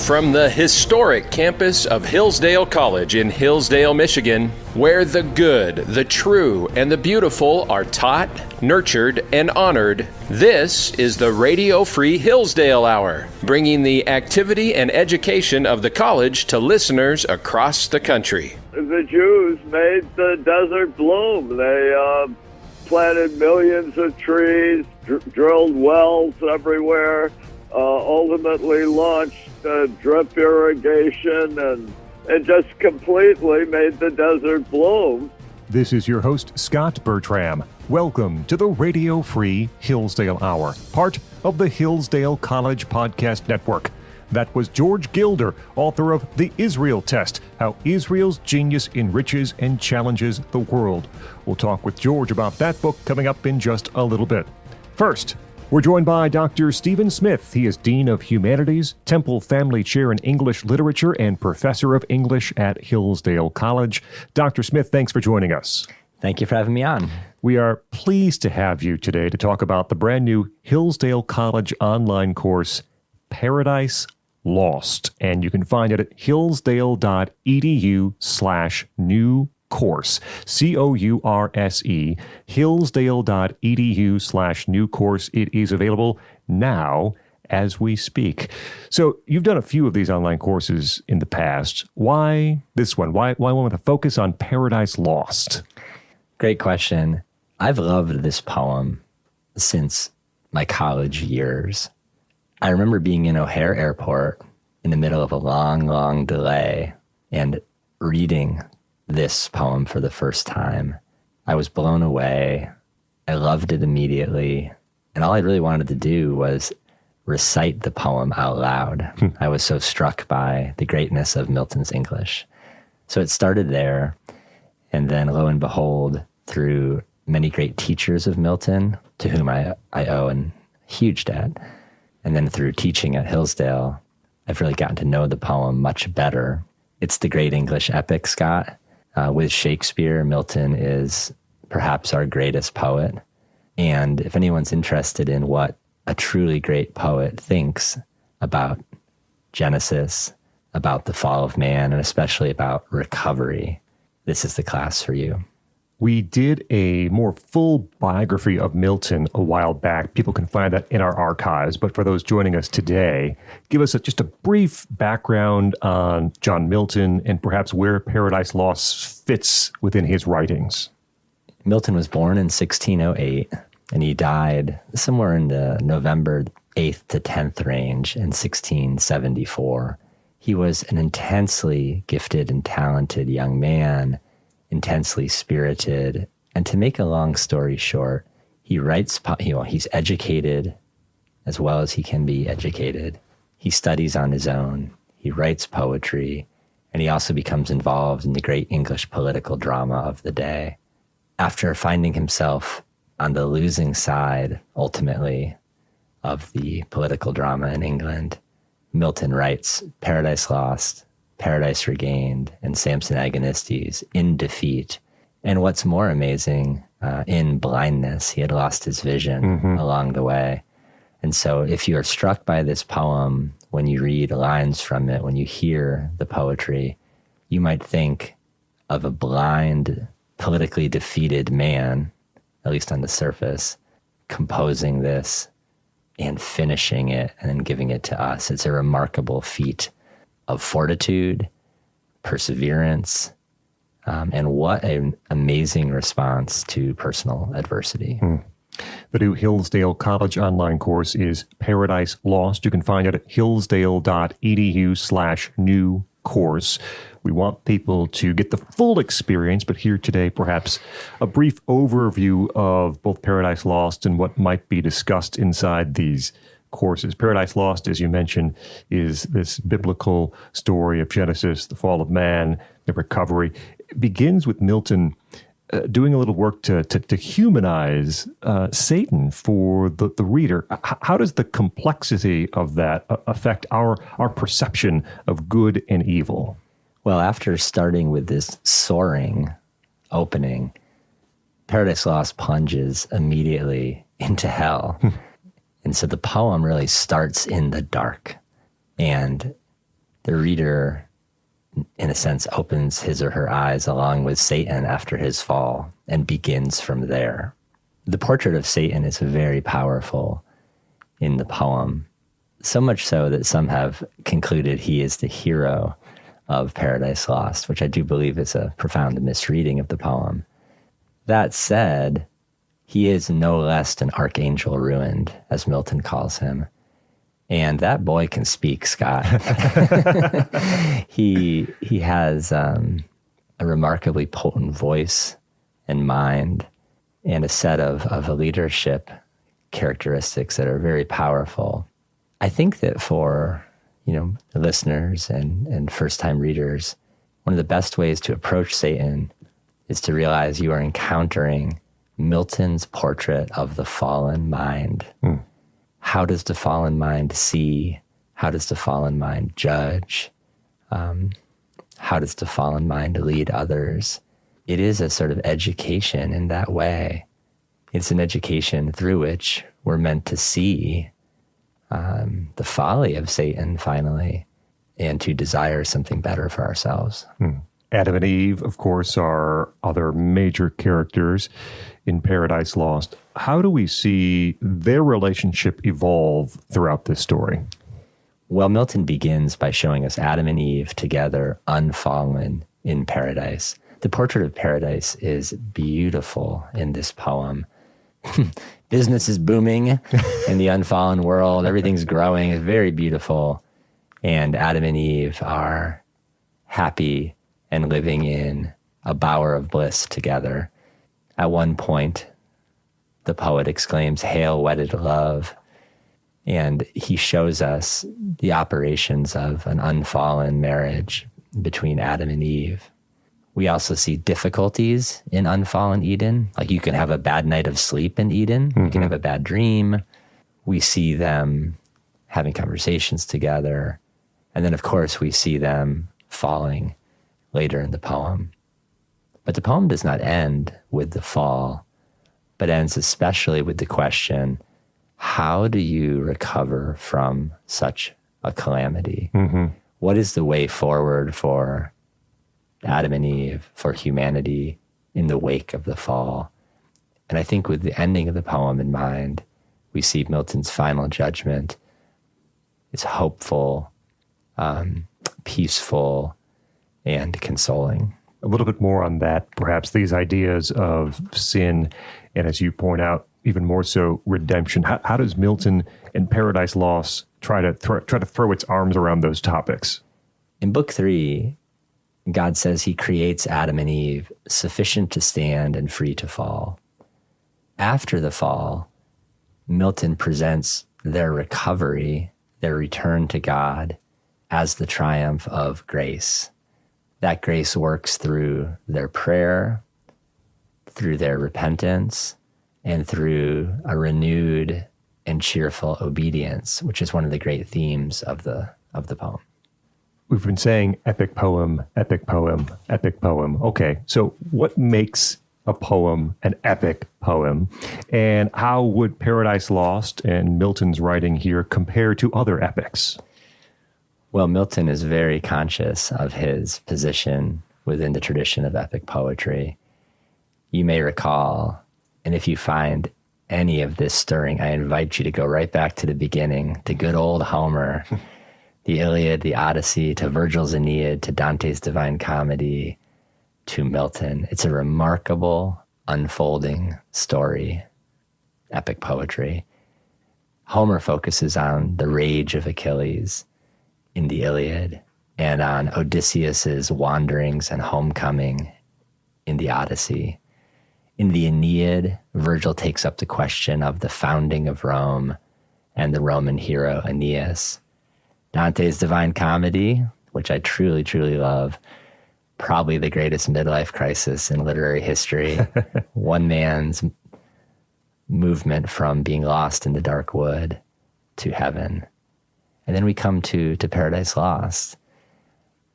from the historic campus of Hillsdale College in Hillsdale, Michigan, where the good, the true, and the beautiful are taught, nurtured, and honored. This is the Radio Free Hillsdale Hour, bringing the activity and education of the college to listeners across the country. The Jews made the desert bloom. They planted millions of trees, drilled wells everywhere, ultimately launched drip irrigation and just completely made the desert bloom. This is your host, Scot Bertram. Welcome to the Radio Free Hillsdale Hour, part of the Hillsdale College Podcast Network. That was George Gilder, author of The Israel Test, How Israel's Genius Enriches and Challenges the World. We'll talk with George about that book coming up in just a little bit. First, we're joined by Dr. Stephen Smith. He is Dean of Humanities, Temple Family Chair in English Literature, and Professor of English at Hillsdale College. Dr. Smith, thanks for joining us. Thank you for having me on. We are pleased to have you today to talk about the brand new Hillsdale College online course, Paradise Lost. And you can find it at hillsdale.edu/new course, COURSE, hillsdale.edu/new course. It is available now as we speak. So you've done a few of these online courses in the past. Why this one? Why one with a focus on Paradise Lost? Great question. I've loved this poem since my college years. I remember being in O'Hare Airport in the middle of a long delay and reading this poem for the first time. I was blown away. I loved it immediately. And all I really wanted to do was recite the poem out loud. I was so struck by the greatness of Milton's English. So it started there. And then lo and behold, through many great teachers of Milton, to whom I owe a huge debt, and then through teaching at Hillsdale, I've really gotten to know the poem much better. It's the great English epic, Scott. With Shakespeare, Milton is perhaps our greatest poet. And if anyone's interested in what a truly great poet thinks about Genesis, about the fall of man, and especially about recovery, this is the class for you. We did a more full biography of Milton a while back. People can find that in our archives. But for those joining us today, give us just a brief background on John Milton and perhaps where Paradise Lost fits within his writings. Milton was born in 1608, and he died somewhere in the November 8th to 10th range in 1674. He was an intensely gifted and talented young man, intensely spirited, and to make a long story short, he writes, he's educated as well as he can be educated. He studies on his own, he writes poetry, and he also becomes involved in the great English political drama of the day. After finding himself on the losing side, ultimately, of the political drama in England, Milton writes Paradise Lost, Paradise Regained, and Samson Agonistes in defeat. And what's more amazing, in blindness, he had lost his vision along the way. And so if you are struck by this poem, when you read lines from it, when you hear the poetry, you might think of a blind, politically defeated man, at least on the surface, composing this and finishing it and then giving it to us. It's a remarkable feat of fortitude, perseverance, and what an amazing response to personal adversity. The new Hillsdale College online course is Paradise Lost. You can find it at hillsdale.edu/new course. We want people to get the full experience, but here today, perhaps a brief overview of both Paradise Lost and what might be discussed inside these courses. Paradise Lost, as you mentioned, is this biblical story of Genesis, the fall of man, the recovery. It begins with Milton doing a little work to humanize Satan for the reader. How does the complexity of that affect our perception of good and evil? Well, after starting with this soaring opening, Paradise Lost plunges immediately into hell. And so the poem really starts in the dark. And the reader, in a sense, opens his or her eyes along with Satan after his fall and begins from there. The portrait of Satan is very powerful in the poem, so much so that some have concluded he is the hero of Paradise Lost, which I do believe is a profound misreading of the poem. That said, he is no less an archangel ruined, as Milton calls him. And that boy can speak, Scott. He has a remarkably potent voice and mind, and a set of leadership characteristics that are very powerful. I think that for listeners and first-time readers, one of the best ways to approach Satan is to realize you are encountering Milton's portrait of the fallen mind. How does the fallen mind see? How does the fallen mind judge? How does the fallen mind lead others? It is a sort of education in that way. It's an education through which we're meant to see the folly of Satan, finally, and to desire something better for ourselves. Adam and Eve, of course, are other major characters in Paradise Lost. How do we see their relationship evolve throughout this story? Well, Milton begins by showing us Adam and Eve together, unfallen in paradise. The portrait of paradise is beautiful in this poem. Business is booming in the unfallen world. Everything's growing. It's very beautiful. And Adam and Eve are happy and living in a bower of bliss together. At one point, the poet exclaims, "Hail, wedded love." And he shows us the operations of an unfallen marriage between Adam and Eve. We also see difficulties in unfallen Eden. Like, you can have a bad night of sleep in Eden. You can have a bad dream. We see them having conversations together. And then, of course, we see them falling later in the poem. But the poem does not end with the fall, but ends especially with the question, how do you recover from such a calamity? What is the way forward for Adam and Eve, for humanity in the wake of the fall? And I think with the ending of the poem in mind, we see Milton's final judgment is hopeful, peaceful, and consoling. A little bit more on that, perhaps, these ideas of sin, and as you point out, even more so, redemption. How does Milton and Paradise Lost try to throw its arms around those topics? In Book 3, God says he creates Adam and Eve sufficient to stand and free to fall. After the fall, Milton presents their recovery, their return to God, as the triumph of grace. That grace works through their prayer, through their repentance, and through a renewed and cheerful obedience, which is one of the great themes of the poem. We've been saying epic poem, epic poem, epic poem. Okay, so what makes a poem an epic poem? And how would Paradise Lost and Milton's writing here compare to other epics? Well, Milton is very conscious of his position within the tradition of epic poetry. You may recall, and if you find any of this stirring, I invite you to go right back to the beginning, to good old Homer, the Iliad, the Odyssey, to Virgil's Aeneid, to Dante's Divine Comedy, to Milton. It's a remarkable, unfolding story, epic poetry. Homer focuses on the rage of Achilles in the Iliad and on Odysseus's wanderings and homecoming in the Odyssey. In the Aeneid, Virgil takes up the question of the founding of Rome and the Roman hero Aeneas. Dante's Divine Comedy, which I truly, truly love, probably the greatest midlife crisis in literary history. One man's movement from being lost in the dark wood to heaven. And then we come to Paradise Lost.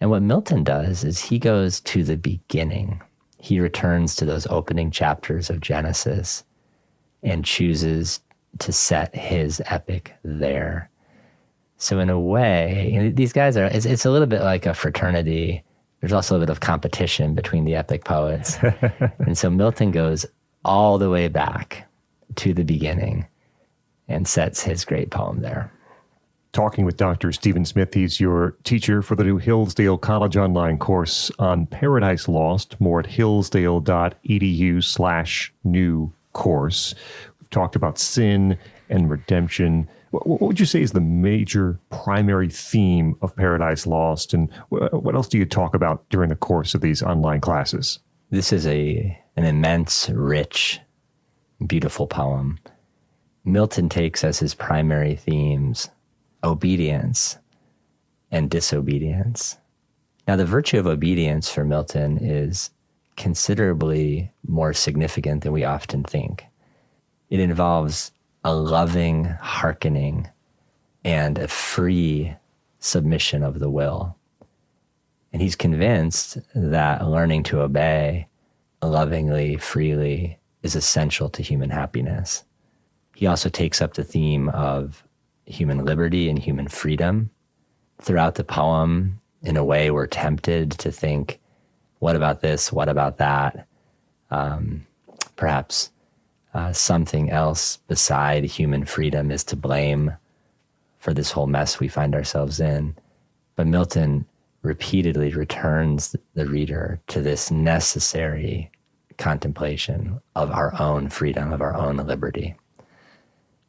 And what Milton does is he goes to the beginning. He returns to those opening chapters of Genesis and chooses to set his epic there. So in a way, these guys are, it's a little bit like a fraternity. There's also a bit of competition between the epic poets. And so Milton goes all the way back to the beginning and sets his great poem there. Talking with Dr. Stephen Smith. He's your teacher for the new Hillsdale College online course on Paradise Lost. More at hillsdale.edu/new course. We've talked about sin and redemption. What would you say is the major primary theme of Paradise Lost? And what else do you talk about during the course of these online classes? This is an immense, rich, beautiful poem. Milton takes as his primary themes obedience and disobedience. Now, the virtue of obedience for Milton is considerably more significant than we often think. It involves a loving hearkening and a free submission of the will. And he's convinced that learning to obey lovingly, freely, is essential to human happiness. He also takes up the theme of human liberty and human freedom. Throughout the poem, in a way, we're tempted to think, what about this? What about that? Perhaps something else beside human freedom is to blame for this whole mess we find ourselves in. But Milton repeatedly returns the reader to this necessary contemplation of our own freedom, of our own liberty.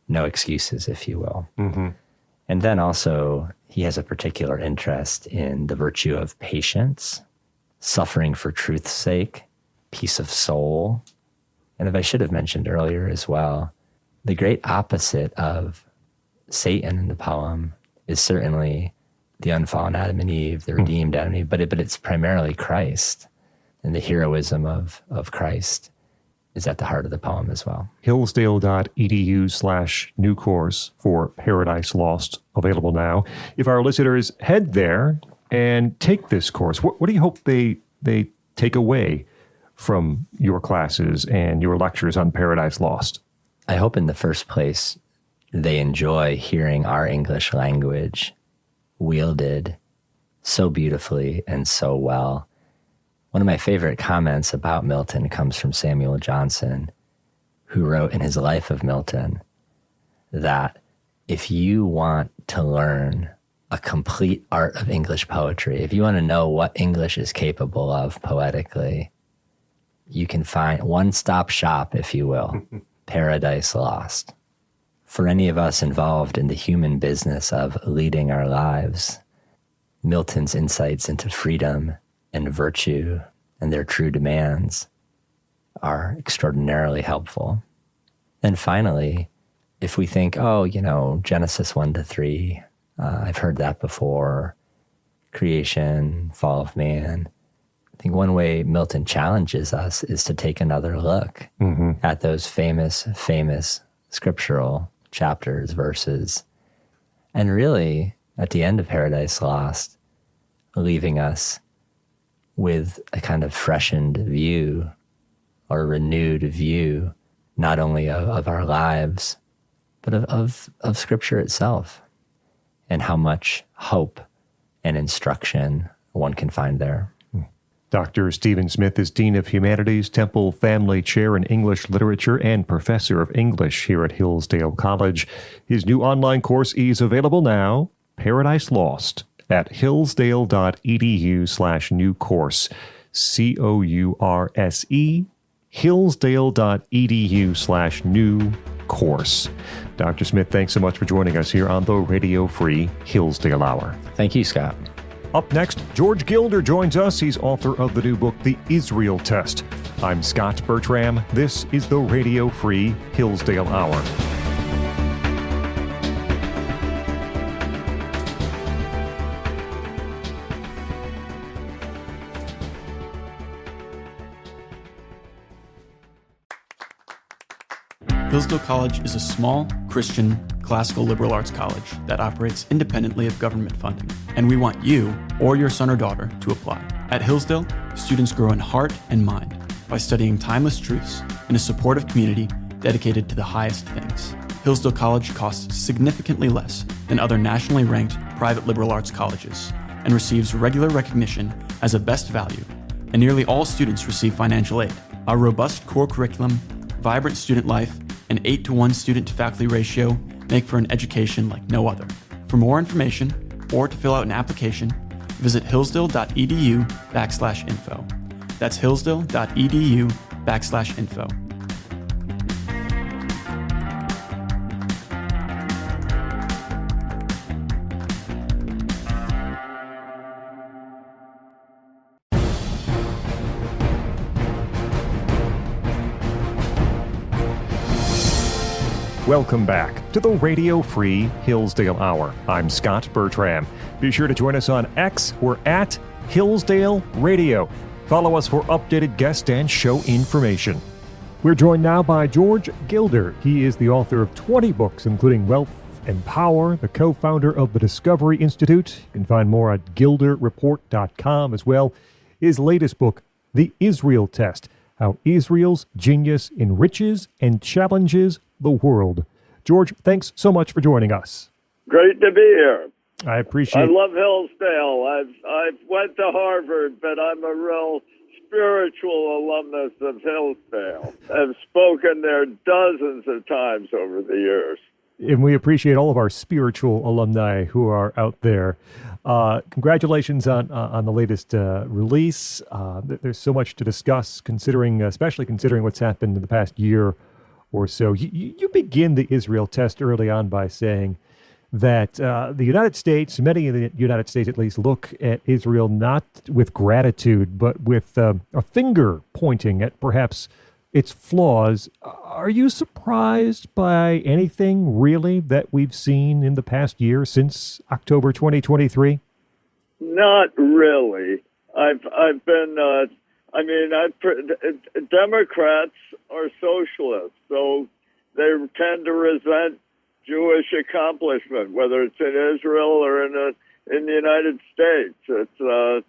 No excuses, if you will. Mm-hmm. And then also, he has a particular interest in the virtue of patience, suffering for truth's sake, peace of soul. And if I should have mentioned earlier as well, the great opposite of Satan in the poem is certainly the unfallen Adam and Eve, the redeemed Adam and Eve, but it's primarily Christ. And the heroism of Christ is at the heart of the poem as well. Hillsdale.edu/new course for Paradise Lost, available now. If our listeners head there and take this course, what do you hope they take away from your classes and your lectures on Paradise Lost? I hope in the first place they enjoy hearing our English language wielded so beautifully and so well. One of my favorite comments about Milton comes from Samuel Johnson, who wrote in his Life of Milton that if you want to learn a complete art of English poetry, if you want to know what English is capable of poetically, you can find one-stop shop, if you will, Paradise Lost. For any of us involved in the human business of leading our lives, Milton's insights into freedom and virtue and their true demands are extraordinarily helpful. And finally, if we think, Genesis 1-3, I've heard that before, creation, fall of man, I think one way Milton challenges us is to take another look at those famous scriptural chapters, verses, and really, at the end of Paradise Lost, leaving us with a kind of freshened view or renewed view, not only of our lives, but of Scripture itself, and how much hope and instruction one can find there. Dr. Stephen Smith is Dean of Humanities, Temple Family Chair in English Literature, and Professor of English here at Hillsdale College. His new online course is available now, Paradise Lost, at hillsdale.edu/new course, COURSE, hillsdale.edu/new course. Dr. Smith, thanks so much for joining us here on the Radio Free Hillsdale Hour. Thank you, Scott. Up next, George Gilder joins us. He's author of the new book, The Israel Test. I'm Scot Bertram. This is the Radio Free Hillsdale Hour. Hillsdale College is a small, Christian, classical liberal arts college that operates independently of government funding. And we want you, or your son or daughter, to apply. At Hillsdale, students grow in heart and mind by studying timeless truths in a supportive community dedicated to the highest things. Hillsdale College costs significantly less than other nationally ranked private liberal arts colleges and receives regular recognition as a best value, and nearly all students receive financial aid. Our robust core curriculum, vibrant student life, and 8-to-1 student-to-faculty ratio make for an education like no other. For more information or to fill out an application, visit hillsdale.edu/info. That's hillsdale.edu/info. Welcome back to the Radio Free Hillsdale Hour. I'm Scot Bertram. Be sure to join us on X. We're at Hillsdale Radio. Follow us for updated guest and show information. We're joined now by George Gilder. He is the author of 20 books, including Wealth and Power, the co-founder of the Discovery Institute. You can find more at gilderreport.com as well. His latest book, The Israel Test, How Israel's Genius Enriches and Challenges the World. George, thanks so much for joining us. Great to be here. I appreciate it. I love Hillsdale. I've went to Harvard, but I'm a real spiritual alumnus of Hillsdale. I've spoken there dozens of times over the years. And we appreciate all of our spiritual alumni who are out there. Congratulations on the latest release. There's so much to discuss, especially considering what's happened in the past year or so. You begin the Israel test early on by saying that the United States, many in the United States at least, look at Israel not with gratitude, but with a finger pointing at perhaps its flaws. Are you surprised by anything really that we've seen in the past year since October 2023? Not really. Democrats are socialists, so they tend to resent Jewish accomplishment, whether it's in Israel or in the United States. It's a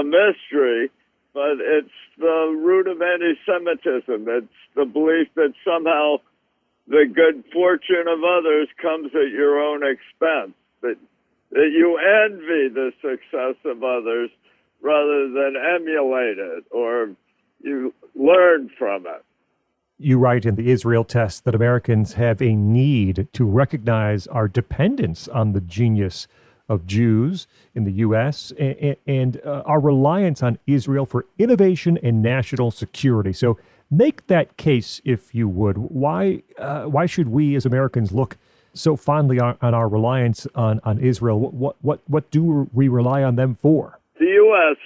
mystery, but it's the root of anti-Semitism. It's the belief that somehow the good fortune of others comes at your own expense, that you envy the success of others rather than emulate it or you learn from it. You write in the Israel test that Americans have a need to recognize our dependence on the genius of Jews in the U.S. and our reliance on Israel for innovation and national security. So make that case, if you would. Why should we as Americans look so fondly on our reliance on Israel? What do we rely on them for? The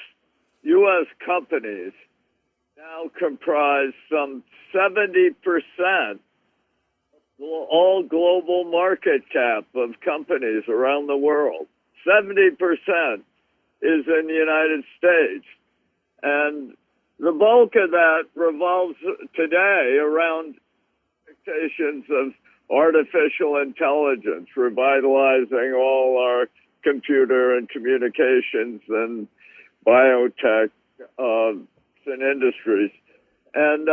U.S. companies now comprise some 70% of all global market cap of companies around the world. 70% is in the United States. And the bulk of that revolves today around expectations of artificial intelligence, revitalizing all our computer and communications and biotech and industries. And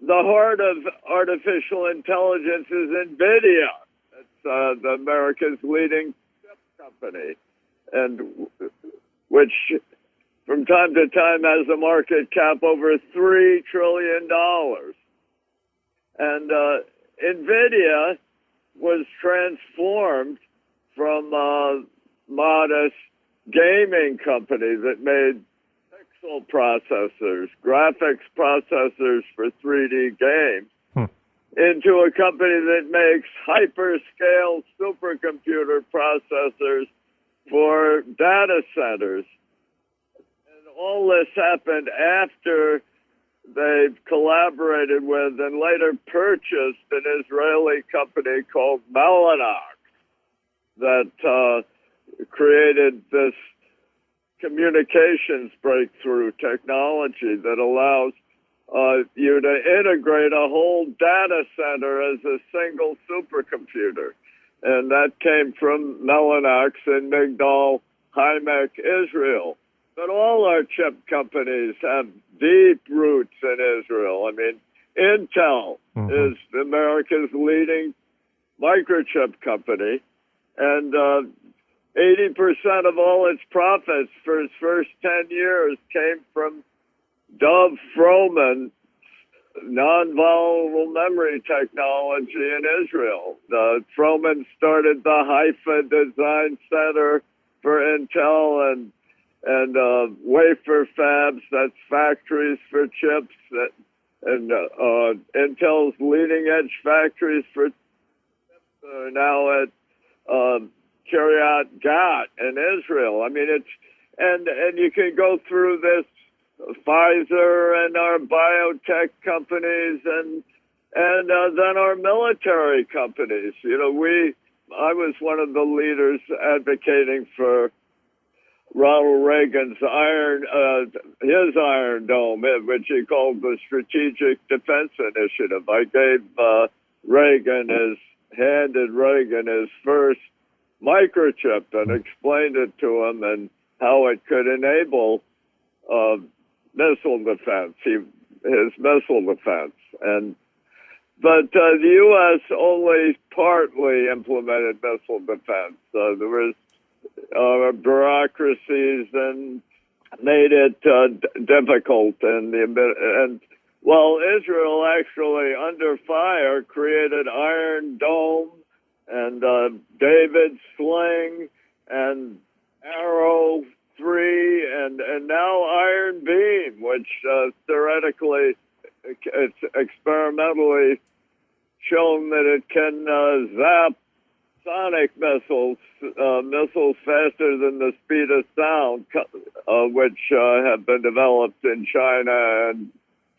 the heart of artificial intelligence is NVIDIA. It's America's leading chip company, and which from time to time has a market cap over $3 trillion. And NVIDIA was transformed from a modest gaming company that made pixel processors, graphics processors for 3D games, into a company that makes hyperscale supercomputer processors for data centers. And all this happened after they've collaborated with and later purchased an Israeli company called Mellanox that created this communications breakthrough technology that allows you to integrate a whole data center as a single supercomputer. And that came from Mellanox in Migdal HaEmek, Israel. But all our chip companies have deep roots in Israel. I mean, Intel is America's leading microchip company, and 80% of all its profits for its first 10 years came from Dove Froman non-volatile memory technology in Israel. Froman started the Haifa Design Center for Intel and wafer fabs, that's factories for chips, and Intel's leading edge factories for chips are now at Kiryat Gat in Israel. I mean, and you can go through this, Pfizer and our biotech companies and then our military companies. You know, I was one of the leaders advocating for Ronald Reagan's his Iron Dome, which he called the Strategic Defense Initiative. I handed Reagan his first microchip and explained it to him and how it could enable missile defense, his missile defense. But the U.S. only partly implemented missile defense. There was bureaucracies and made it difficult. And while Israel actually, under fire, created Iron Dome and David Sling and Arrow 3 and now Iron Beam, which theoretically, it's experimentally shown that it can zap sonic missiles faster than the speed of sound, which have been developed in China and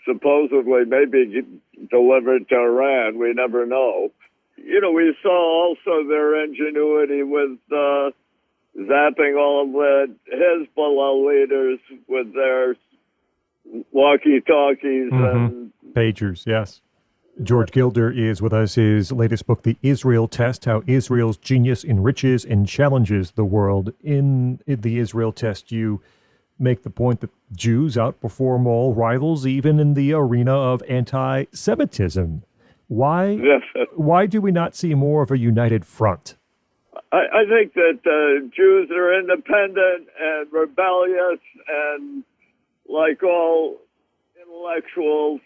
supposedly maybe delivered to Iran. We never know. You know, we saw also their ingenuity with zapping all of the Hezbollah leaders with their walkie-talkies and pagers, yes. George Gilder is with us. His latest book, The Israel Test, How Israel's Genius Enriches and Challenges the World. In the Israel Test, you make the point that Jews outperform all rivals, even in the arena of anti-Semitism. Why do we not see more of a united front? I think that Jews are independent and rebellious, and like all intellectuals,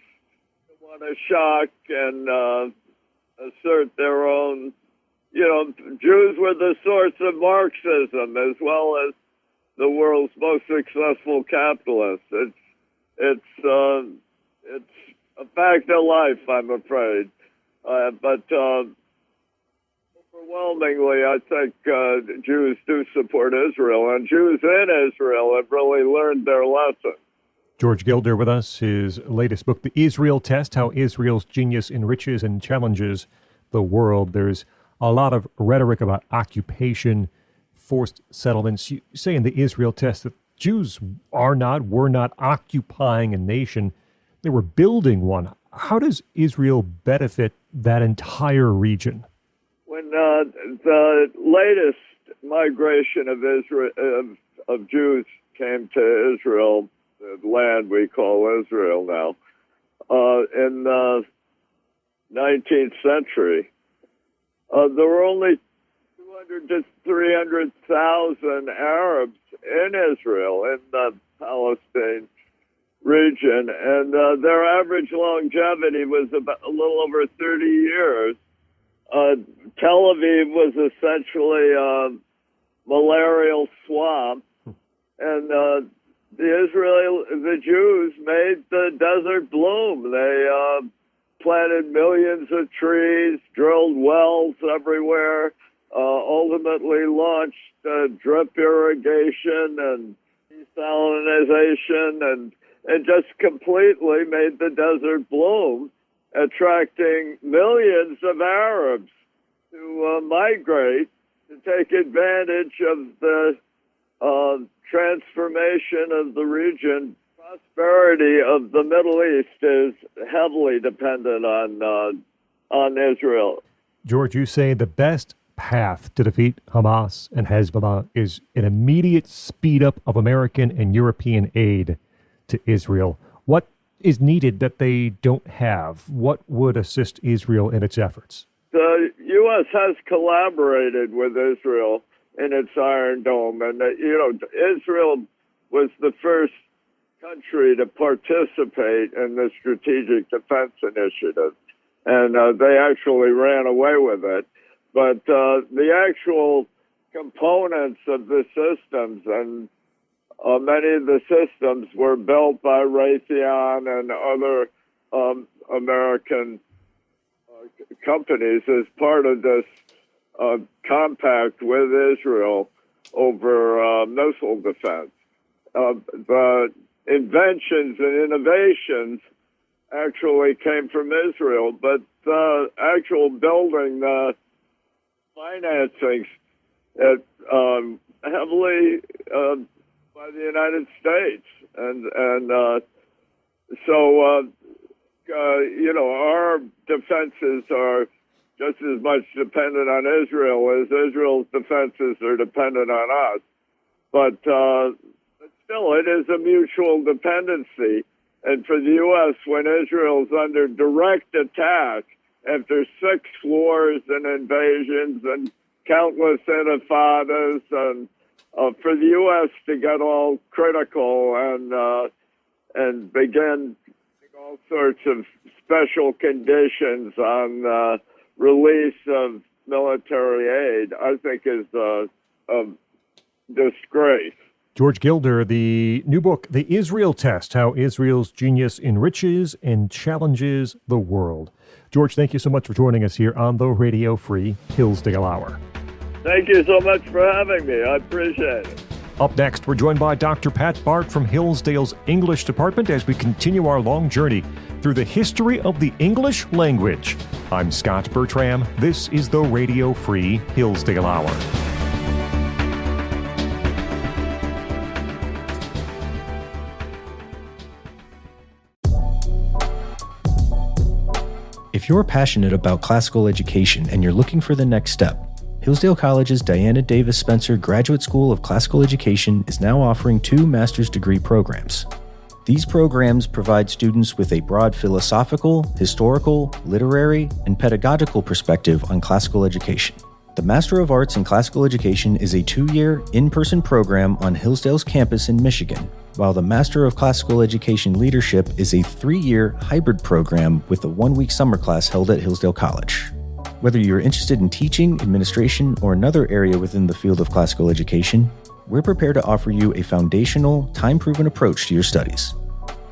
they want to shock and assert their own. You know, Jews were the source of Marxism as well as the world's most successful capitalists. It's a fact of life, I'm afraid, but. Overwhelmingly, I think Jews do support Israel, and Jews in Israel have really learned their lesson. George Gilder with us, his latest book, The Israel Test, How Israel's Genius Enriches and Challenges the World. There's a lot of rhetoric about occupation, forced settlements. You say in the Israel Test that Jews were not occupying a nation. They were building one. How does Israel benefit that entire region? When the latest migration of Jews came to Israel, the land we call Israel now, in the 19th century, there were only 200 to 300,000 Arabs in Israel, in the Palestine region, and their average longevity was about a little over 30 years. Tel Aviv was essentially a malarial swamp, and the Jews made the desert bloom. They planted millions of trees, drilled wells everywhere, ultimately launched drip irrigation and desalinization, and just completely made the desert bloom, attracting millions of Arabs to migrate to take advantage of the transformation of the region. Prosperity of the Middle East is heavily dependent on Israel. George, you say the best path to defeat Hamas and Hezbollah is an immediate speed up of American and European aid to Israel. What is needed that they don't have? What would assist Israel in its efforts? The the U.S. has collaborated with Israel in its Iron Dome, and Israel was the first country to participate in the Strategic Defense Initiative, and they actually ran away with it. But the actual components of the systems, and many of the systems were built by Raytheon and other American companies as part of this compact with Israel over missile defense. The inventions and innovations actually came from Israel, but the actual building, the financing, heavily by the United States, and so our defenses are just as much dependent on Israel as Israel's defenses are dependent on us. But still, it is a mutual dependency. And for the U.S., when Israel's under direct attack after 6 wars and invasions and countless intifadas, and for the U.S. to get all critical and begin all sorts of special conditions on release of military aid, I think is a disgrace. George Gilder, the new book, The Israel Test, How Israel's Genius Enriches and Challenges the World. George, thank you so much for joining us here on the Radio Free Hillsdale Hour. Thank you so much for having me. I appreciate it. Up next, we're joined by Dr. Pat Bart from Hillsdale's English Department as we continue our long journey through the history of the English language. I'm Scot Bertram. This is the Radio Free Hillsdale Hour. If you're passionate about classical education and you're looking for the next step, Hillsdale College's Diana Davis Spencer Graduate School of Classical Education is now offering 2 master's degree programs. These programs provide students with a broad philosophical, historical, literary, and pedagogical perspective on classical education. The Master of Arts in Classical Education is a 2-year in-person program on Hillsdale's campus in Michigan, while the Master of Classical Education Leadership is a 3-year hybrid program with a 1-week summer class held at Hillsdale College. Whether you're interested in teaching, administration, or another area within the field of classical education, we're prepared to offer you a foundational, time-proven approach to your studies.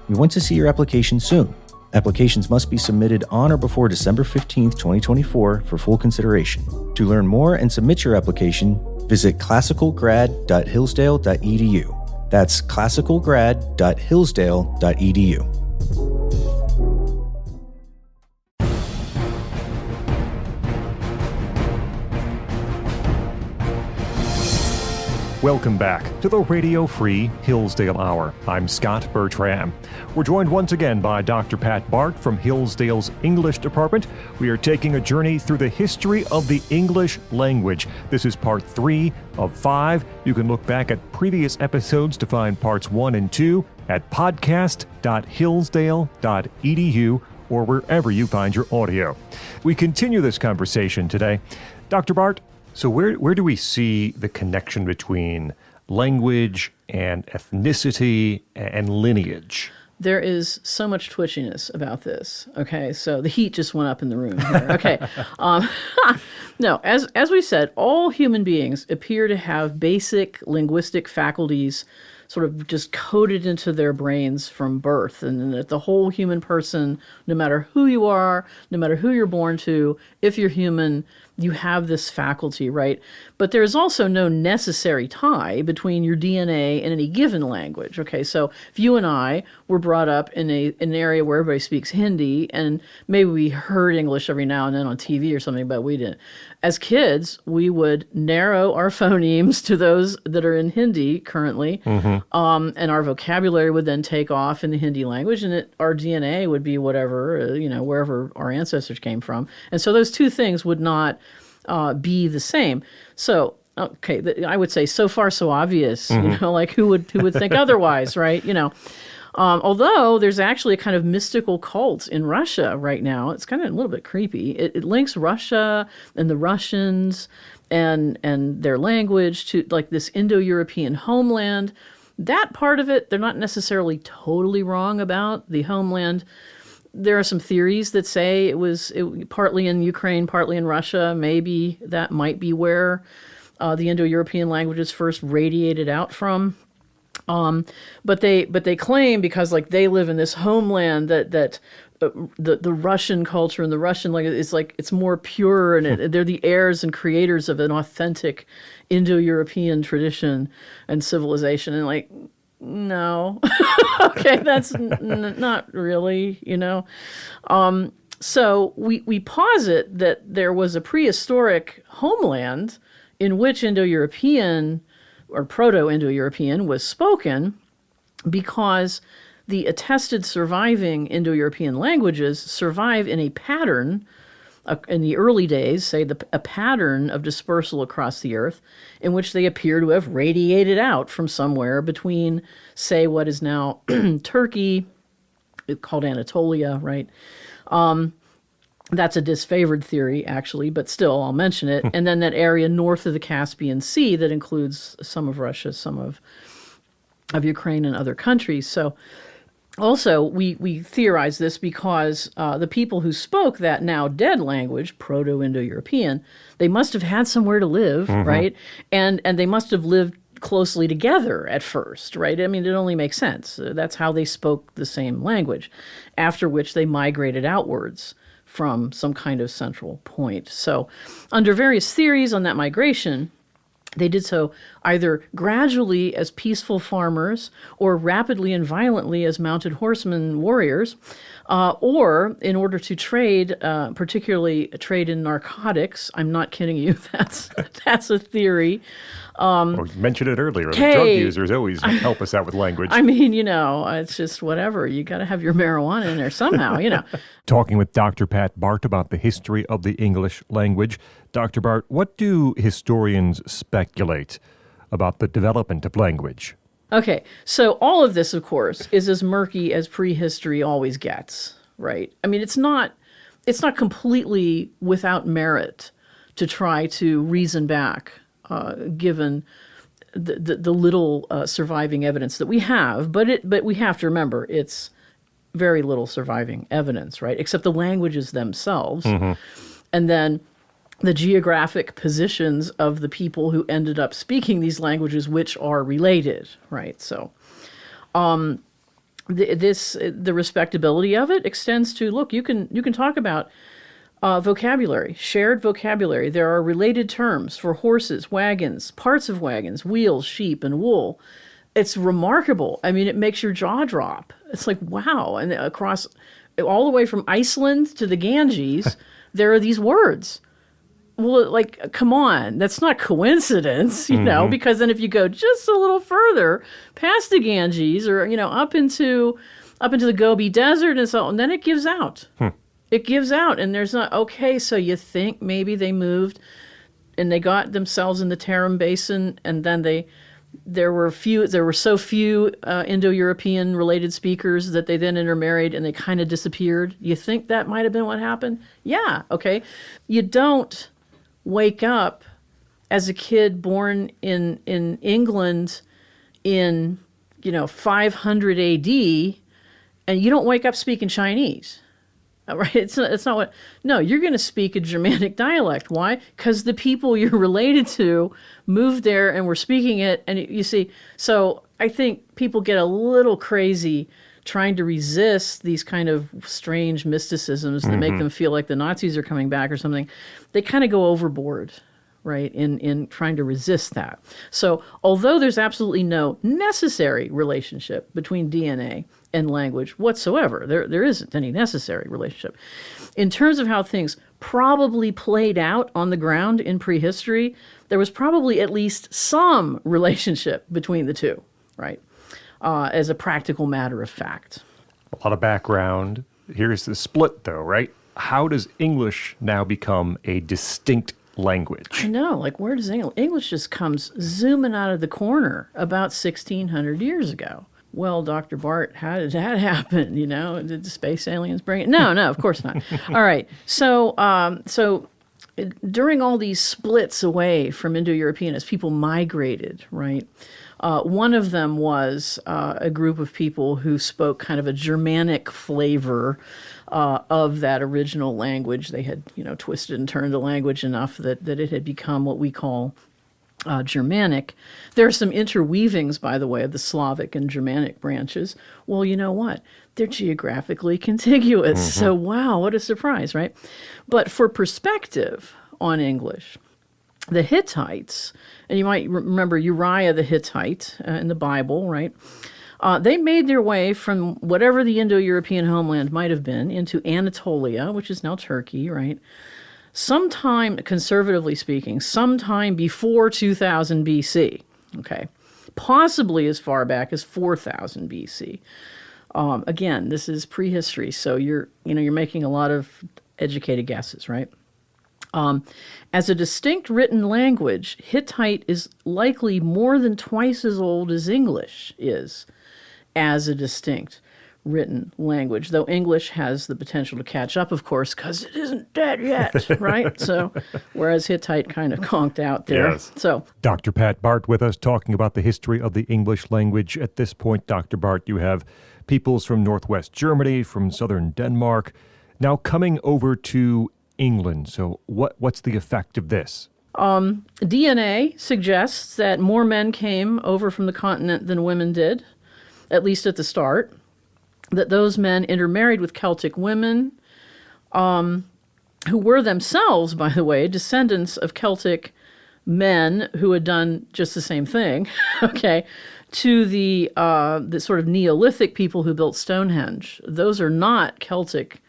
We want to see your application soon. Applications must be submitted on or before December 15th, 2024 for full consideration. To learn more and submit your application, visit classicalgrad.hillsdale.edu. That's classicalgrad.hillsdale.edu. Welcome back to the Radio Free Hillsdale Hour. I'm Scot Bertram. We're joined once again by Dr. Pat Bart from Hillsdale's English Department. We are taking a journey through the history of the English language. This is part 3 of 5. You can look back at previous episodes to find parts 1 and 2 at podcast.hillsdale.edu or wherever you find your audio. We continue this conversation today. Dr. Bart, so where do we see the connection between language and ethnicity and lineage? There is so much twitchiness about this. Okay, so the heat just went up in the room here. Okay, no, as we said, all human beings appear to have basic linguistic faculties sort of just coded into their brains from birth, and that the whole human person, no matter who you are, no matter who you're born to, if you're human, you have this faculty, right? But there's also no necessary tie between your DNA and any given language. Okay, so if you and I were brought up in an area where everybody speaks Hindi, and maybe we heard English every now and then on TV or something, but we didn't. As kids, we would narrow our phonemes to those that are in Hindi currently, and our vocabulary would then take off in the Hindi language, and our DNA would be whatever, wherever our ancestors came from. And so those two things would not be the same. So, okay, I would say so far so obvious, like who would think otherwise, right? Although there's actually a kind of mystical cult in Russia right now. It's kind of a little bit creepy. It links Russia and the Russians and their language to like this Indo-European homeland. That part of it, they're not necessarily totally wrong about the homeland. There are some theories that say it was partly in Ukraine, partly in Russia. Maybe that might be where the Indo-European languages first radiated out from. But they claim, because like they live in this homeland, that the Russian culture and the Russian language is like it's more pure, and they're the heirs and creators of an authentic Indo-European tradition and civilization. And like, no, okay, that's not really, So we posit that there was a prehistoric homeland in which Indo-European or Proto-Indo-European was spoken, because the attested surviving Indo-European languages survive in a pattern, in the early days, say a pattern of dispersal across the earth, in which they appear to have radiated out from somewhere between, say, what is now Turkey, called Anatolia, right? That's a disfavored theory, actually, but still, I'll mention it. And then that area north of the Caspian Sea that includes some of Russia, some of Ukraine and other countries. So also, we theorize this because the people who spoke that now dead language, Proto-Indo-European, they must have had somewhere to live, right? And they must have lived closely together at first, right? I mean, it only makes sense. That's how they spoke the same language, after which they migrated outwards from some kind of central point. So under various theories on that migration, they did so either gradually as peaceful farmers or rapidly and violently as mounted horsemen warriors, or in order to trade, particularly trade in narcotics. I'm not kidding you. That's a theory. You mentioned it earlier. The drug users always help us out with language. I mean, it's just whatever. You got to have your marijuana in there somehow, Talking with Dr. Pat Bart about the history of the English language. Dr. Bart, what do historians speculate about the development of language? Okay, so all of this, of course, is as murky as prehistory always gets, right? I mean, it's not completely without merit to try to reason back, given the little surviving evidence that we have. But we have to remember, it's very little surviving evidence, right? Except the languages themselves, and then the geographic positions of the people who ended up speaking these languages, which are related, right? So the respectability of it extends to, look, you can talk about vocabulary, shared vocabulary. There are related terms for horses, wagons, parts of wagons, wheels, sheep, and wool. It's remarkable. I mean, it makes your jaw drop. It's like, wow. And across all the way from Iceland to the Ganges, there are these words. Well, like, come on, that's not coincidence, because then if you go just a little further past the Ganges or, up into the Gobi Desert and so on, then it gives out. It gives out, and there's not, okay, so you think maybe they moved and they got themselves in the Tarim Basin, and then there were so few Indo-European related speakers that they then intermarried and they kind of disappeared. You think that might have been what happened? Yeah, okay. You don't wake up as a kid born in England in 500 AD, and you don't wake up speaking Chinese, right? It's not what. No, you're going to speak a Germanic dialect. Why? Because the people you're related to moved there and were speaking it, and you see. So I think people get a little crazy trying to resist these kind of strange mysticisms that make them feel like the Nazis are coming back or something. They kind of go overboard, right, in trying to resist that. So although there's absolutely no necessary relationship between DNA and language whatsoever, there isn't any necessary relationship. In terms of how things probably played out on the ground in prehistory, there was probably at least some relationship between the two, right? As a practical matter of fact. A lot of background. Here's the split, though, right? How does English now become a distinct language? I know, like, where does English just comes zooming out of the corner about 1,600 years ago. well, Dr. Bart, how did that happen? You know, did the space aliens bring it? No, of course not. All right. So during all these splits away from Indo-European, as people migrated, right, one of them was a group of people who spoke kind of a Germanic flavor of that original language. They had, twisted and turned the language enough that it had become what we call Germanic. There are some interweavings, by the way, of the Slavic and Germanic branches. Well, you know what? They're geographically contiguous. Mm-hmm. So, wow, what a surprise, right? But for perspective on English, the Hittites, and you might remember Uriah the Hittite in the Bible, right? They made their way from whatever the Indo-European homeland might have been into Anatolia, which is now Turkey, right? Sometime, conservatively speaking, sometime before 2000 BC, okay? Possibly as far back as 4000 BC. Again, this is prehistory, so you're making a lot of educated guesses, right? As a distinct written language, Hittite is likely more than twice as old as English is as a distinct written language, though English has the potential to catch up, of course, because it isn't dead yet, right? So, whereas Hittite kind of conked out there. Yes. So, Dr. Pat Bart with us talking about the history of the English language. At this point, Dr. Bart, you have peoples from northwest Germany, from southern Denmark, now coming over to England. So what's the effect of this? DNA suggests that more men came over from the continent than women did, at least at the start. That those men intermarried with Celtic women, who were themselves, by the way, descendants of Celtic men who had done just the same thing, okay, to the sort of Neolithic people who built Stonehenge. Those are not Celtic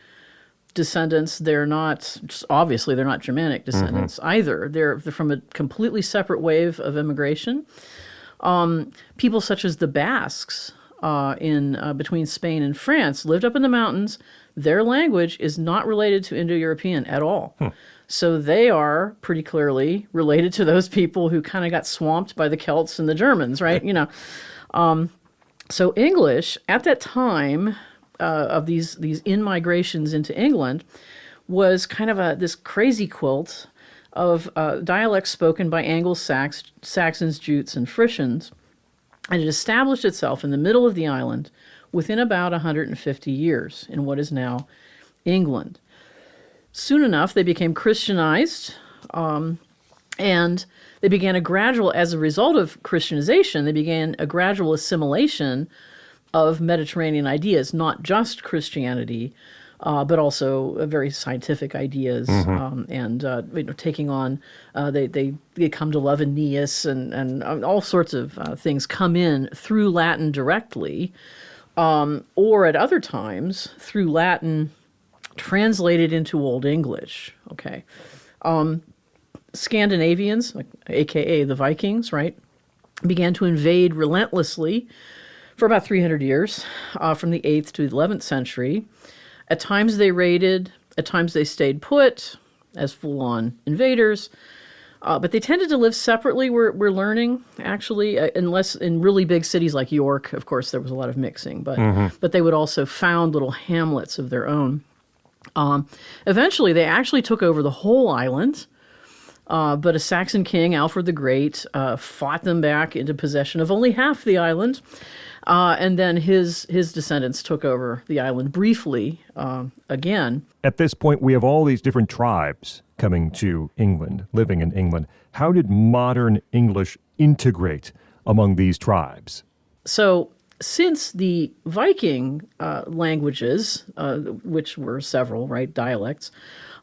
descendants. They're not, obviously, they're not Germanic descendants either. They're from a completely separate wave of immigration. People such as the Basques in between Spain and France lived up in the mountains. Their language is not related to Indo-European at all. So they are pretty clearly related to those people who kind of got swamped by the Celts and the Germans, right? So English at that time of these in-migrations into England was kind of this crazy quilt of dialects spoken by Anglo-Saxons, Jutes, and Frisians. And it established itself in the middle of the island within about 150 years in what is now England. Soon enough, they became Christianized, and they began as a result of Christianization, they began a gradual assimilation of Mediterranean ideas, not just Christianity, but also very scientific ideas, and taking on. They come to love Aeneas, and all sorts of things come in through Latin directly, or at other times through Latin translated into Old English. Okay, Scandinavians, aka the Vikings, right, began to invade relentlessly for about 300 years, from the 8th to the 11th century. At times they raided, at times they stayed put as full-on invaders, but they tended to live separately, we're learning, actually, unless in really big cities like York, of course, there was a lot of mixing, but they would also found little hamlets of their own. Eventually, they actually took over the whole island, but a Saxon king, Alfred the Great, fought them back into possession of only half the island. And then his descendants took over the island briefly again. At this point, we have all these different tribes coming to England, living in England. How did modern English integrate among these tribes? So since the Viking languages, which were several, right, dialects,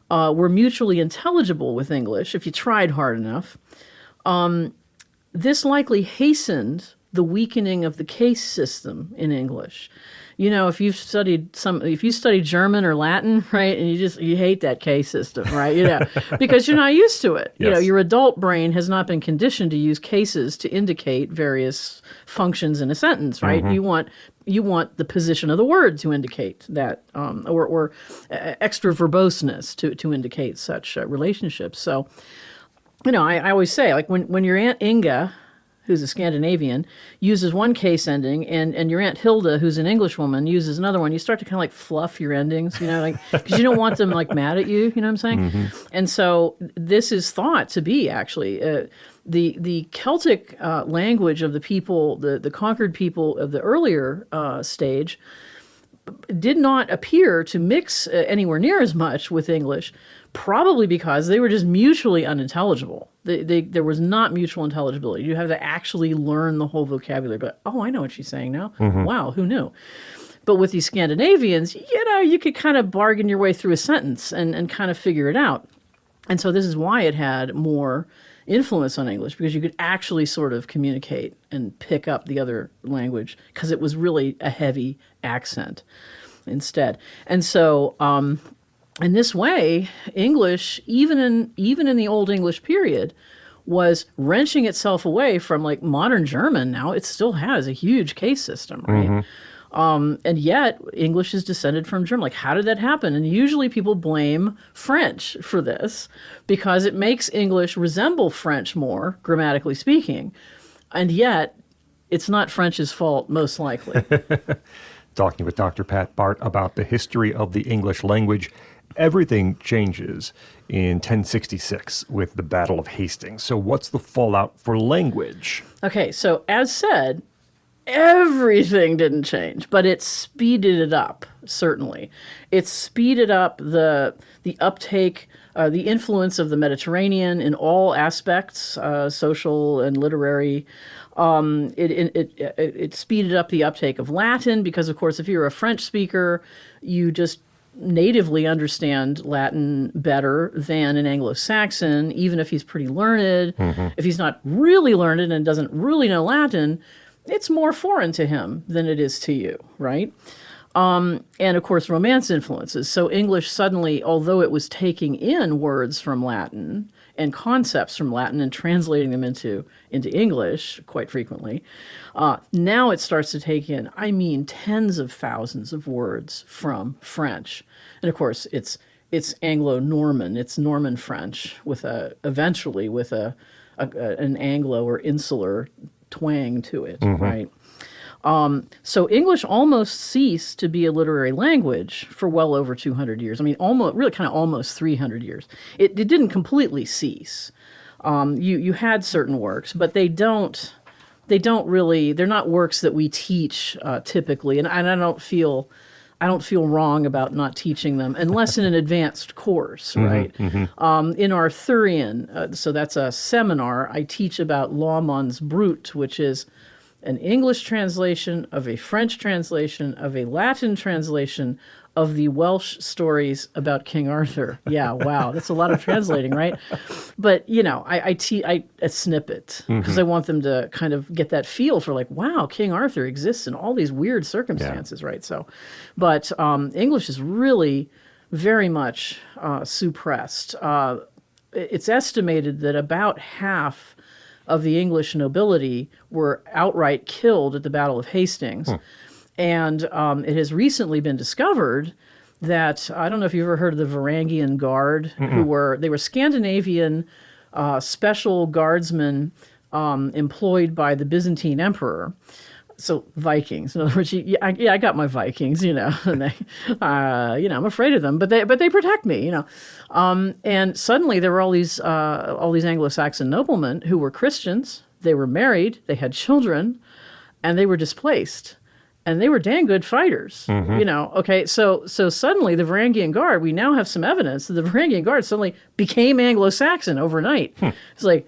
were mutually intelligible with English, if you tried hard enough, this likely hastened the weakening of the case system in English. If you studied German or Latin, right, and you hate that case system, right, because you're not used to it. Yes. Your adult brain has not been conditioned to use cases to indicate various functions in a sentence, right? You want the position of the word to indicate that, or extra verboseness to indicate such relationships. So, I always say, like when your Aunt Inga who's a Scandinavian, uses one case ending, and your Aunt Hilda, who's an English woman, uses another one, you start to kind of like fluff your endings, like, because you don't want them like mad at you, you know what I'm saying? Mm-hmm. And so this is thought to be actually the Celtic language of the people, the conquered people of the earlier stage, did not appear to mix anywhere near as much with English, probably because they were just mutually unintelligible. There was not mutual intelligibility. You have to actually learn the whole vocabulary. But, I know what she's saying now. Mm-hmm. Wow, who knew? But with these Scandinavians, you could kind of bargain your way through a sentence and kind of figure it out. And so this is why it had more influence on English, because you could actually sort of communicate and pick up the other language, because it was really a heavy accent instead. And so in this way, English, even in the Old English period, was wrenching itself away from like modern German. Now it still has a huge case system, right? Mm-hmm. And yet English is descended from German. Like, how did that happen? And usually people blame French for this because it makes English resemble French more, grammatically speaking. And yet it's not French's fault, most likely. Talking with Dr. Pat Bart about the history of the English language. Everything changes in 1066 with the Battle of Hastings. So what's the fallout for language? Okay, so as said, everything didn't change, but it speeded it up, certainly. It speeded up the uptake, the influence of the Mediterranean in all aspects, social and literary. It speeded up the uptake of Latin because, of course, if you're a French speaker, you just natively understand Latin better than an Anglo-Saxon, even if he's pretty learned. Mm-hmm. If he's not really learned and doesn't really know Latin, it's more foreign to him than it is to you, right? And of course, Romance influences. So English suddenly, although it was taking in words from Latin and concepts from Latin and translating them into English quite frequently, now it starts to take in, tens of thousands of words from French. And of course, it's Anglo-Norman, it's Norman French eventually with an Anglo or insular twang to it, mm-hmm. right? So English almost ceased to be a literary language for well over 200 years. Almost 300 years. It didn't completely cease. You had certain works, but they're not works that we teach typically, and I don't feel wrong about not teaching them unless in an advanced course, right? Mm-hmm, mm-hmm. In Arthurian, so that's a seminar, I teach about Laumann's Brut, which is an English translation of a French translation of a Latin translation of the Welsh stories about King Arthur. Yeah, wow, that's a lot of translating, right? But, I snip it because mm-hmm. I want them to kind of get that feel for like, wow, King Arthur exists in all these weird circumstances, right? So, but English is really very much suppressed. It's estimated that about half of the English nobility were outright killed at the Battle of Hastings. And it has recently been discovered that, I don't know if you've ever heard of the Varangian Guard, mm-hmm. They were Scandinavian special guardsmen employed by the Byzantine emperor. So Vikings, in other words, I got my Vikings, and they, I'm afraid of them, but they protect me, and suddenly there were all these Anglo-Saxon noblemen who were Christians. They were married, they had children, and they were displaced, and they were dang good fighters, mm-hmm. Okay, so suddenly the Varangian Guard, we now have some evidence that the Varangian Guard suddenly became Anglo-Saxon overnight. It's like,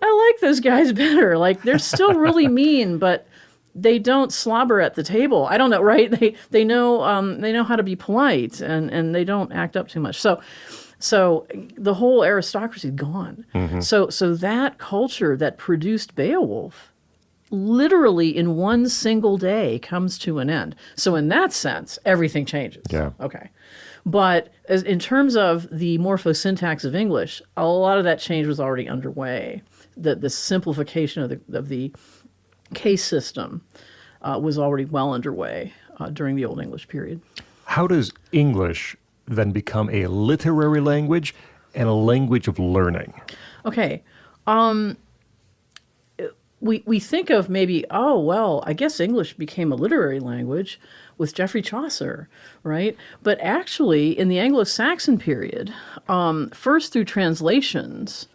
I like those guys better. Like, they're still really mean, but they don't slobber at the table. I don't know, right? They know how to be polite and they don't act up too much. So the whole aristocracy is gone. Mm-hmm. So that culture that produced Beowulf literally in one single day comes to an end. So in that sense, everything changes. Yeah. Okay. But in terms of the morphosyntax of English, a lot of that change was already underway. The simplification of the case system was already well underway during the Old English period. How does English then become a literary language and a language of learning? Okay. we think of maybe, oh, well, I guess English became a literary language with Geoffrey Chaucer, right? But actually, in the Anglo-Saxon period, first through translations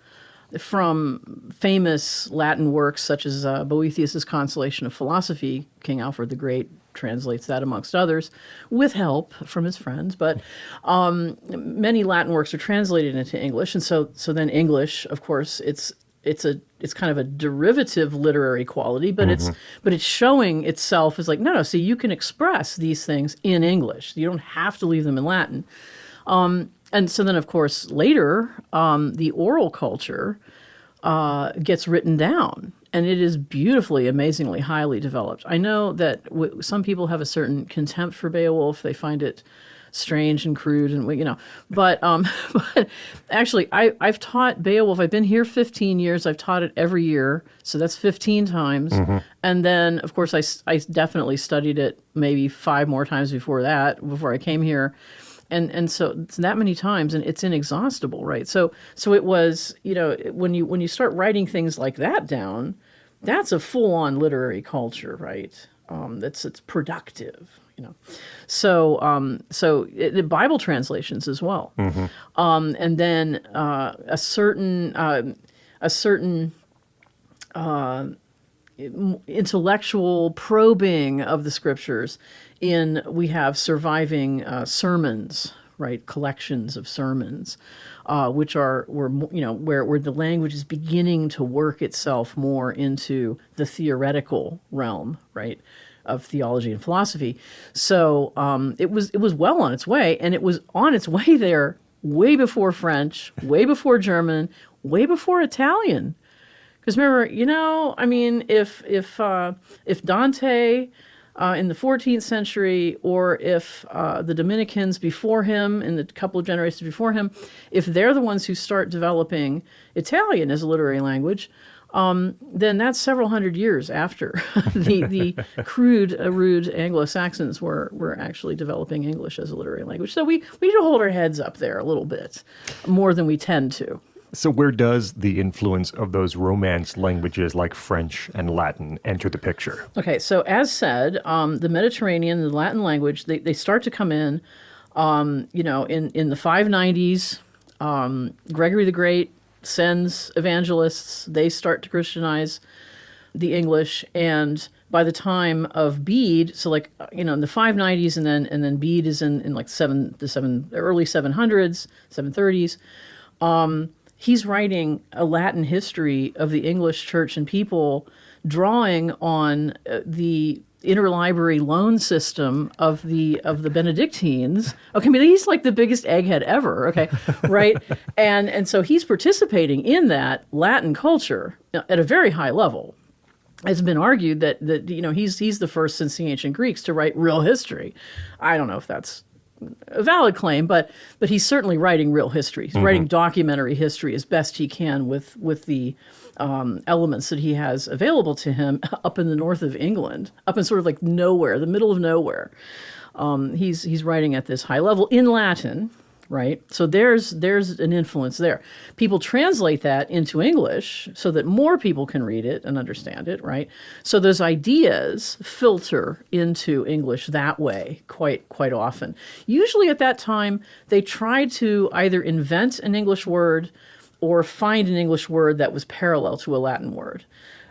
from famous Latin works such as Boethius's Consolation of Philosophy, King Alfred the Great translates that amongst others, with help from his friends. But many Latin works are translated into English, and so then English, of course, it's kind of a derivative literary quality, but it's showing itself as like, no, see, you can express these things in English. You don't have to leave them in Latin. And so then, of course, later, the oral culture gets written down, and it is beautifully, amazingly, highly developed. I know that some people have a certain contempt for Beowulf. They find it strange and crude, and but actually, I've taught Beowulf. I've been here 15 years. I've taught it every year, so that's 15 times. And then, of course, I definitely studied it maybe 5 more times before I came here. And so it's that many times, and it's inexhaustible, right? So it was, when you start writing things like that down, that's a full-on literary culture, right? It's productive, So the Bible translations as well, and then a certain intellectual probing of the scriptures. We have surviving sermons, right? Collections of sermons, which where the language is beginning to work itself more into the theoretical realm, right, of theology and philosophy. So it was well on its way, and it was on its way there way before French, way before German, way before Italian. Because remember, if Dante in the 14th century, or if the Dominicans before him, in the couple of generations before him, if they're the ones who start developing Italian as a literary language, then that's several hundred years after the rude Anglo-Saxons were actually developing English as a literary language. So we need to hold our heads up there a little bit, more than we tend to. So where does the influence of those Romance languages like French and Latin enter the picture? Okay, so as said, the Mediterranean, the Latin language, they start to come in, in the 590s. Gregory the Great sends evangelists. They start to Christianize the English, and by the time of Bede, so in the 590s, and then Bede is in like early 700s, 730s. He's writing a Latin history of the English church and people, drawing on the interlibrary loan system of the Benedictines. Okay, he's like the biggest egghead ever. Okay, right, and so he's participating in that Latin culture at a very high level. It's been argued that he's the first since the ancient Greeks to write real history. I don't know if that's a valid claim, but he's certainly writing real history. He's writing documentary history as best he can with the elements that he has available to him up in the north of England, up in sort of like nowhere, the middle of nowhere. He's writing at this high level in Latin, right? So there's an influence there. People translate that into English so that more people can read it and understand it, right? So those ideas filter into English that way quite often. Usually at that time, they try to either invent an English word or find an English word that was parallel to a Latin word,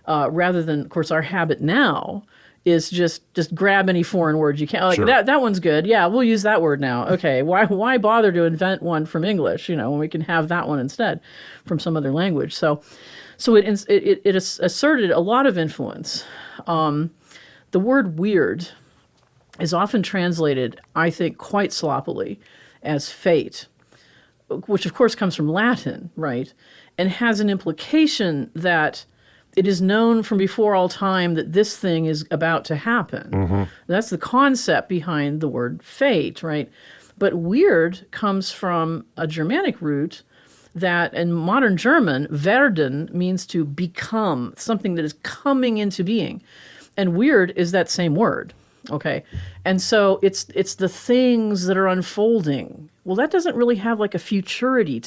rather than, of course, our habit now is just grab any foreign word you can. Like, sure. that one's good. Yeah, we'll use that word now. Okay, why bother to invent one from English, when we can have that one instead from some other language? So it asserted a lot of influence. The word weird is often translated, I think, quite sloppily as fate, which of course comes from Latin, right? And has an implication that it is known from before all time that this thing is about to happen. That's the concept behind the word fate, right? But weird comes from a Germanic root that in modern German, werden means to become, something that is coming into being. And weird is that same word, okay? And so it's the things that are unfolding. Well, that doesn't really have like a futurity.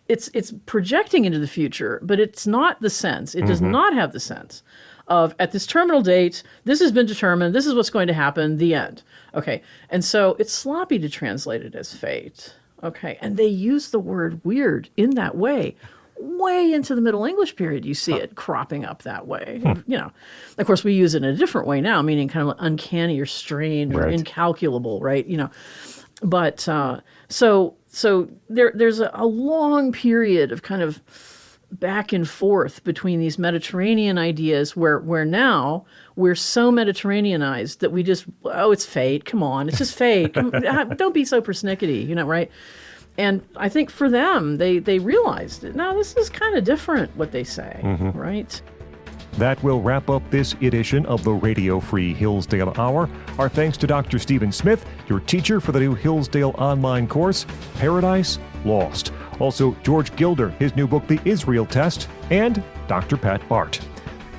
it's projecting into the future, but it's not the sense. It does not have the sense of at this terminal date, this has been determined, this is what's going to happen, the end. Okay. And so it's sloppy to translate it as fate. Okay. And they use the word weird in that way. Way into the Middle English period, you see it cropping up that way. You know, of course, we use it in a different way now, meaning kind of uncanny or strange or incalculable, right? You know, but so there's a long period of kind of back and forth between these Mediterranean ideas where now we're so Mediterraneanized that we just, it's fate. Come on, it's just fate. Don't be so persnickety, you know, right? And I think for them, they realized it. Now, this is kind of different, what they say, right? That will wrap up this edition of the Radio Free Hillsdale Hour. Our thanks to Dr. Stephen Smith, your teacher for the new Hillsdale online course, Paradise Lost. Also, George Gilder, his new book, The Israel Test, and Dr. Pat Bart.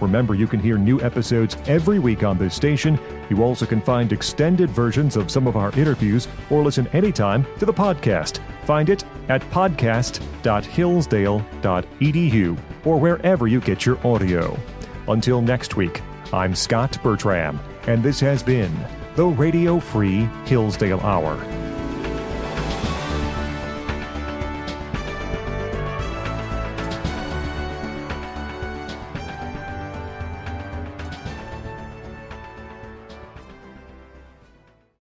Remember, you can hear new episodes every week on this station. You also can find extended versions of some of our interviews or listen anytime to the podcast. Find it at podcast.hillsdale.edu or wherever you get your audio. Until next week, I'm Scot Bertram, and this has been the Radio Free Hillsdale Hour.